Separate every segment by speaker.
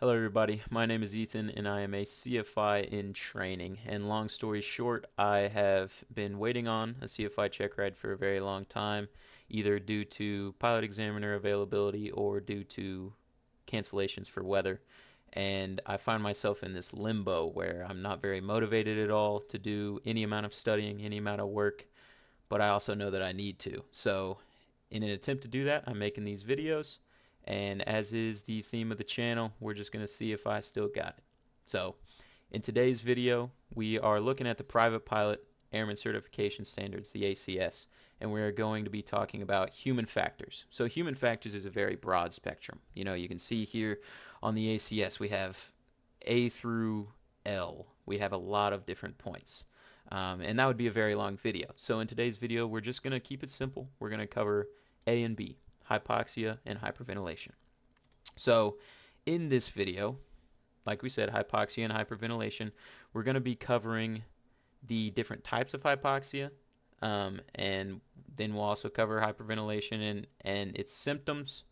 Speaker 1: Hello everybody, my name is Ethan and I am a CFI in training, and long story short, I have been waiting on a CFI check ride for a very long time, either due to pilot examiner availability or due to cancellations for weather. And I find myself in this limbo where I'm not very motivated at all to do any amount of studying, any amount of work, but I also know that I need to. So in an attempt to do that, I'm making these videos, and as is the theme of the channel, we're just going to see if I still got it. So in today's video, we are looking at the Private Pilot Airman Certification Standards, the ACS, and we are going to be talking about human factors. So human factors is a very broad spectrum. You can see here on the ACS we have A through L. We have a lot of different points. And that would be a very long video. So in today's video, we're just going to keep it simple. We're going to cover A and B, hypoxia and hyperventilation. So in this video, like we said, hypoxia and hyperventilation, we're going to be covering the different types of hypoxia, and then we'll also cover hyperventilation and its symptoms,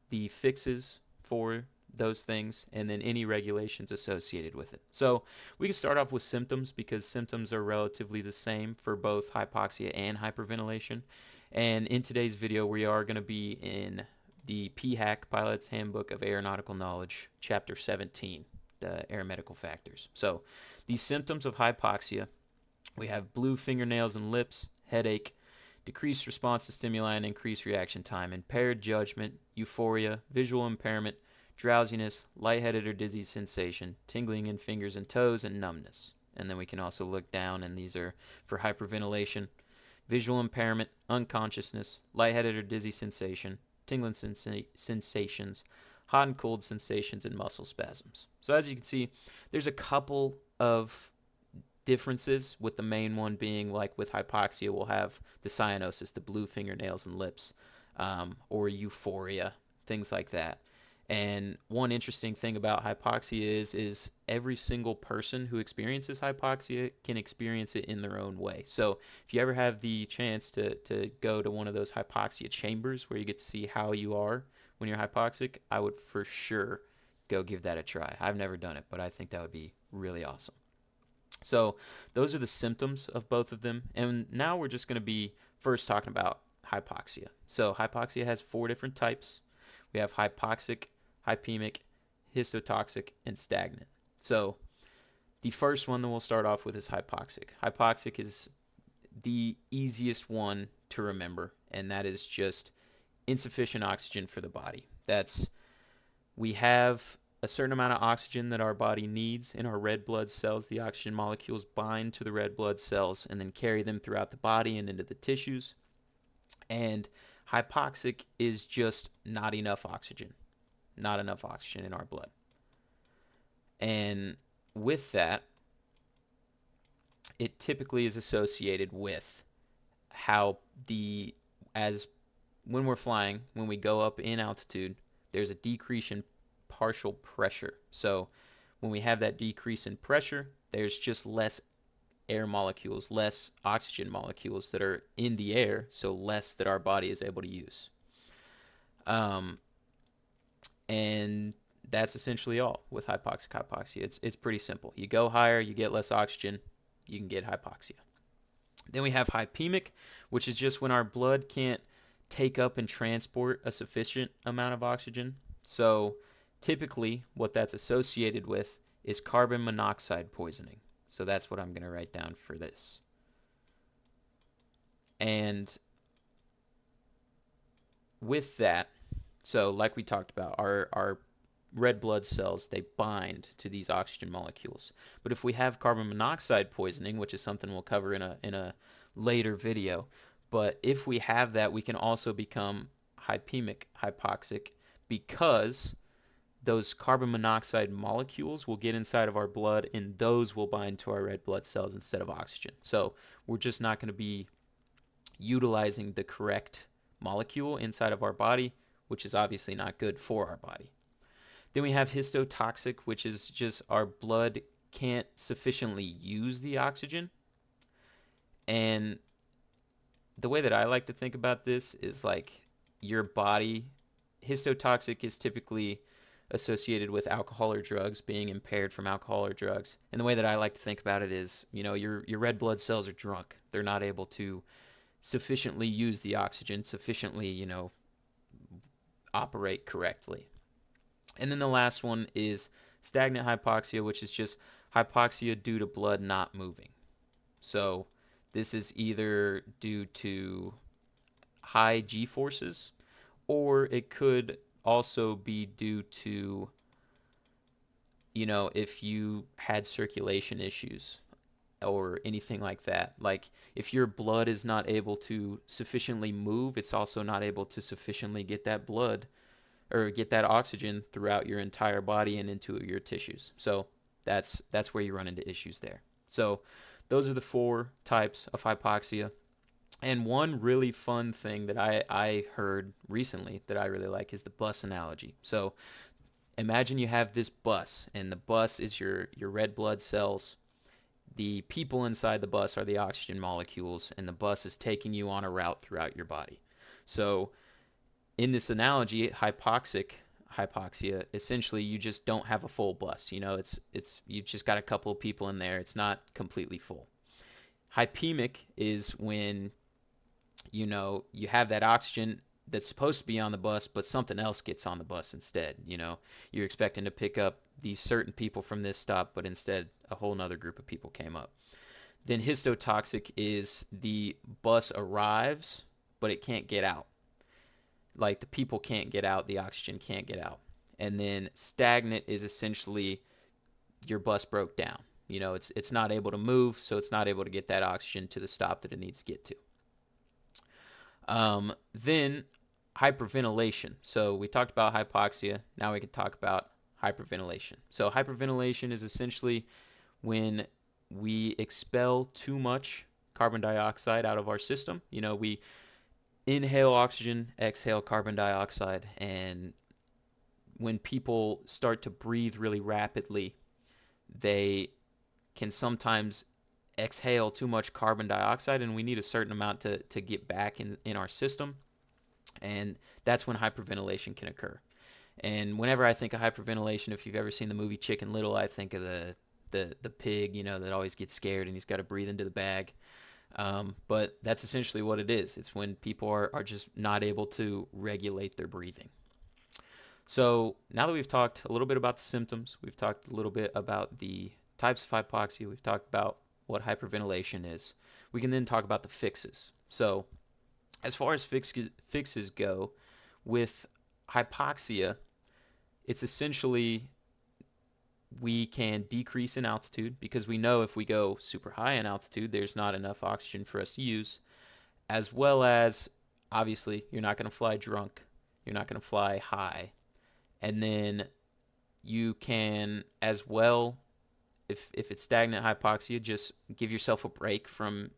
Speaker 1: the fixes for those things, and then any regulations associated with it. So we can start off with symptoms because symptoms are relatively the same for both hypoxia and hyperventilation. And in today's video, we are going to be in the PHAK Pilot's Handbook of Aeronautical Knowledge, Chapter 17, the aeromedical factors. So the symptoms of hypoxia, we have blue fingernails and lips, headache, decreased response to stimuli and increased reaction time, impaired judgment, euphoria, visual impairment, drowsiness, lightheaded or dizzy sensation, tingling in fingers and toes, and numbness. And then we can also look down, and these are for hyperventilation: visual impairment, unconsciousness, lightheaded or dizzy sensation, tingling sensations, hot and cold sensations, and muscle spasms. So as you can see, there's a couple of differences, with the main one being, like with hypoxia, we'll have the cyanosis, the blue fingernails and lips, or euphoria, things like that. And one interesting thing about hypoxia is every single person who experiences hypoxia can experience it in their own way. So if you ever have the chance to go to one of those hypoxia chambers where you get to see how you are when you're hypoxic, I would for sure go give that a try. I've never done it, but I think that would be really awesome. So those are the symptoms of both of them. And now we're just going to be first talking about hypoxia. So hypoxia has 4 different types. We have hypoxic, hypemic, histotoxic, and stagnant. So the first one that we'll start off with is hypoxic. Hypoxic is the easiest one to remember, and that is just insufficient oxygen for the body. We have a certain amount of oxygen that our body needs in our red blood cells. The oxygen molecules bind to the red blood cells and then carry them throughout the body and into the tissues. And hypoxic is just not enough oxygen. Not enough oxygen in our blood. And with that, it typically is associated with how when we're flying, when we go up in altitude, there's a decrease in partial pressure. So when we have that decrease in pressure, there's just less air molecules, less oxygen molecules that are in the air, so less that our body is able to use. And that's essentially all with hypoxia. It's pretty simple. You go higher, you get less oxygen, you can get hypoxia. Then we have hypemic, which is just when our blood can't take up and transport a sufficient amount of oxygen. So typically what that's associated with is carbon monoxide poisoning. So that's what I'm going to write down for this. And with that, so like we talked about, our red blood cells, they bind to these oxygen molecules. But if we have carbon monoxide poisoning, which is something we'll cover in a later video, but if we have that, we can also become hypemic, hypoxic, because those carbon monoxide molecules will get inside of our blood, and those will bind to our red blood cells instead of oxygen. So we're just not going to be utilizing the correct molecule inside of our body, which is obviously not good for our body. Then we have histotoxic, which is just our blood can't sufficiently use the oxygen. And the way that I like to think about this is like your body, histotoxic is typically associated with alcohol or drugs, being impaired from alcohol or drugs. And the way that I like to think about it is, your red blood cells are drunk. They're not able to sufficiently use the oxygen, sufficiently, operate correctly. And then the last one is stagnant hypoxia, which is just hypoxia due to blood not moving. So this is either due to high G forces, or it could also be due to, if you had circulation issues or anything like that. Like if your blood is not able to sufficiently move, it's also not able to sufficiently get that blood or get that oxygen throughout your entire body and into your tissues. So that's where you run into issues there. So those are the 4 types of hypoxia. And one really fun thing that I heard recently that I really like is the bus analogy. So imagine you have this bus, and the bus is your red blood cells. The people inside the bus are the oxygen molecules, and the bus is taking you on a route throughout your body. So in this analogy, hypoxia, essentially you just don't have a full bus. It's you've just got a couple of people in there. It's not completely full. Hypemic is when you have that oxygen that's supposed to be on the bus, but something else gets on the bus instead. You're expecting to pick up these certain people from this stop, but instead a whole nother group of people came up. Then histotoxic is the bus arrives, but it can't get out. Like the people can't get out, the oxygen can't get out. And then stagnant is essentially your bus broke down. It's not able to move, so it's not able to get that oxygen to the stop that it needs to get to. Then hyperventilation. So we talked about hypoxia. Now we can talk about hyperventilation. So hyperventilation is essentially when we expel too much carbon dioxide out of our system. We inhale oxygen, exhale carbon dioxide, and when people start to breathe really rapidly, they can sometimes exhale too much carbon dioxide, and we need a certain amount to get back in our system, and that's when hyperventilation can occur. And whenever I think of hyperventilation, if you've ever seen the movie Chicken Little, I think of the pig, that always gets scared and he's got to breathe into the bag. But that's essentially what it is. It's when people are just not able to regulate their breathing. So now that we've talked a little bit about the symptoms, we've talked a little bit about the types of hypoxia, we've talked about what hyperventilation is, we can then talk about the fixes. So as far as fixes go, with hypoxia, it's essentially we can decrease in altitude because we know if we go super high in altitude, there's not enough oxygen for us to use, as well as obviously you're not going to fly drunk, you're not going to fly high. And then you can as well, if it's stagnant hypoxia, just give yourself a break from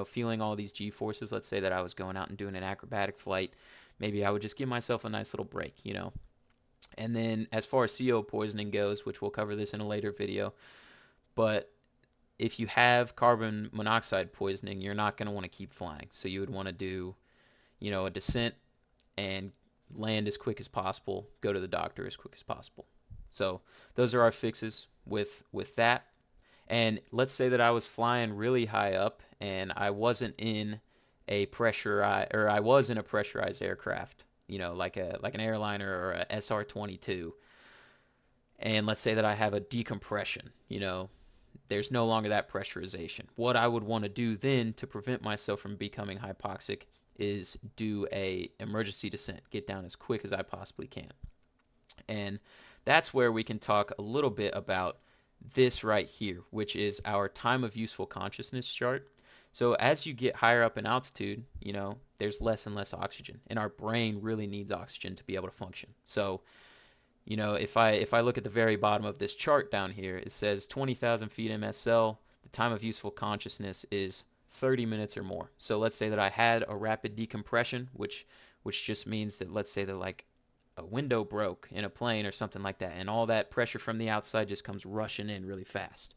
Speaker 1: feeling all these G forces. Let's say that I was going out and doing an acrobatic flight, maybe I would just give myself a nice little break. And then as far as CO poisoning goes, which we'll cover this in a later video, but if you have carbon monoxide poisoning, you're not going to want to keep flying. So you would want to do, a descent and land as quick as possible, go to the doctor as quick as possible. So those are our fixes with that. And let's say that I was flying really high up and I wasn't in a I was in a pressurized aircraft, like an airliner or a SR-22. And let's say that I have a decompression, there's no longer that pressurization. What I would want to do then to prevent myself from becoming hypoxic is do a emergency descent, get down as quick as I possibly can. And that's where we can talk a little bit about this right here, which is our time of useful consciousness chart. So as you get higher up in altitude, there's less and less oxygen, and our brain really needs oxygen to be able to function. So, if I look at the very bottom of this chart down here, it says 20,000 feet MSL, the time of useful consciousness is 30 minutes or more. So let's say that I had a rapid decompression, which just means that let's say that like a window broke in a plane or something like that, and all that pressure from the outside just comes rushing in really fast.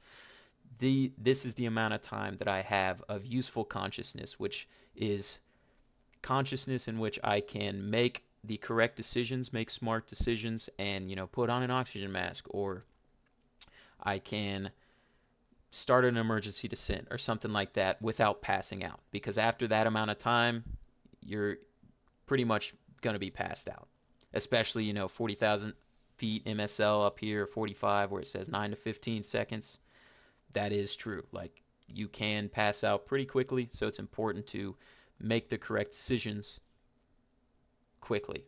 Speaker 1: This is the amount of time that I have of useful consciousness, which is consciousness in which I can make the correct decisions, make smart decisions, and put on an oxygen mask, or I can start an emergency descent or something like that without passing out, because after that amount of time you're pretty much going to be passed out, especially 40,000 feet MSL up here, 45 where it says 9 to 15 seconds. That is true. Like, you can pass out pretty quickly, so it's important to make the correct decisions quickly.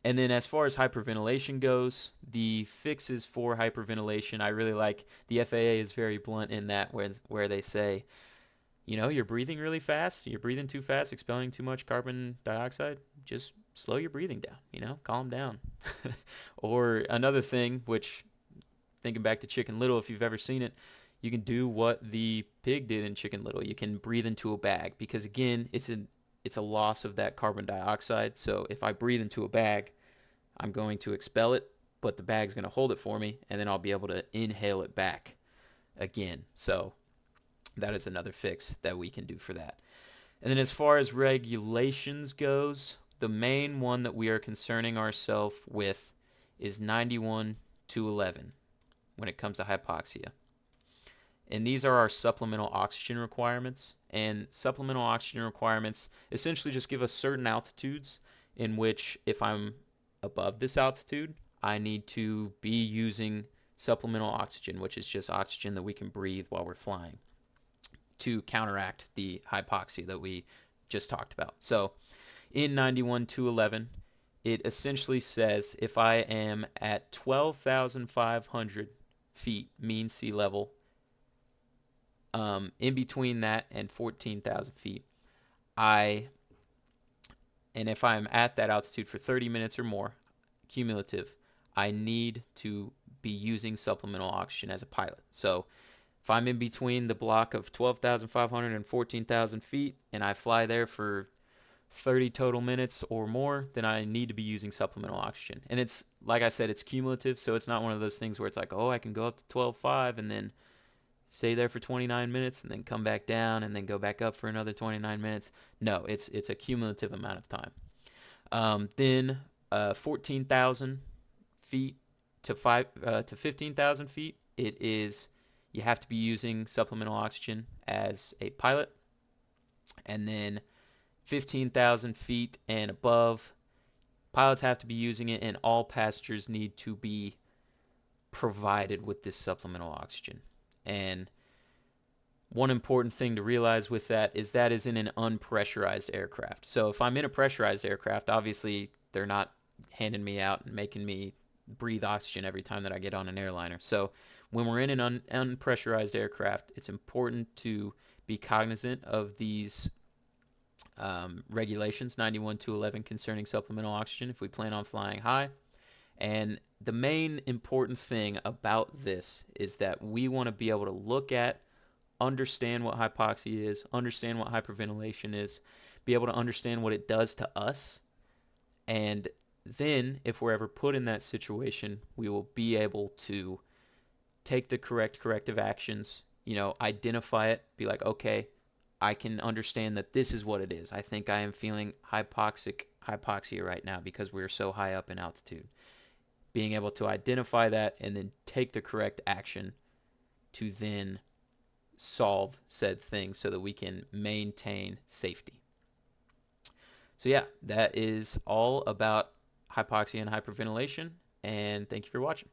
Speaker 1: And then as far as hyperventilation goes, the fixes for hyperventilation, I really like the FAA is very blunt in that, where they say, you're breathing really fast, you're breathing too fast, expelling too much carbon dioxide, just slow your breathing down, calm down. Or another thing, which, thinking back to Chicken Little, if you've ever seen it, you can do what the pig did in Chicken Little. You can breathe into a bag, because again, it's a loss of that carbon dioxide. So if I breathe into a bag, I'm going to expel it, but the bag's going to hold it for me, and then I'll be able to inhale it back again. So that is another fix that we can do for that. And then as far as regulations goes, the main one that we are concerning ourselves with is 91-11 when it comes to hypoxia. And these are our supplemental oxygen requirements. And supplemental oxygen requirements essentially just give us certain altitudes in which, if I'm above this altitude, I need to be using supplemental oxygen, which is just oxygen that we can breathe while we're flying, to counteract the hypoxia that we just talked about. So in 91-11, it essentially says if I am at 12,500 feet mean sea level, in between that and 14,000 feet, and if I'm at that altitude for 30 minutes or more, cumulative, I need to be using supplemental oxygen as a pilot. So if I'm in between the block of 12,500 and 14,000 feet, and I fly there for 30 total minutes or more, then I need to be using supplemental oxygen. And it's, like I said, it's cumulative, so it's not one of those things where it's like, oh, I can go up to 12.5 and then stay there for 29 minutes and then come back down and then go back up for another 29 minutes. No, it's a cumulative amount of time. Then 14,000 feet to 15,000 feet, you have to be using supplemental oxygen as a pilot. And then 15,000 feet and above, pilots have to be using it, and all passengers need to be provided with this supplemental oxygen. And one important thing to realize with that is in an unpressurized aircraft. So if I'm in a pressurized aircraft, obviously they're not handing me out and making me breathe oxygen every time that I get on an airliner. So when we're in an unpressurized aircraft, it's important to be cognizant of these regulations, 91-11, concerning supplemental oxygen if we plan on flying high. And the main important thing about this is that we want to be able to look at, understand what hypoxia is, understand what hyperventilation is, be able to understand what it does to us, and then if we're ever put in that situation, we will be able to take the corrective actions, identify it, be like, okay, I can understand that this is what it is. I think I am feeling hypoxia right now because we're so high up in altitude. Being able to identify that and then take the correct action to then solve said thing so that we can maintain safety. So yeah, that is all about hypoxia and hyperventilation, and thank you for watching.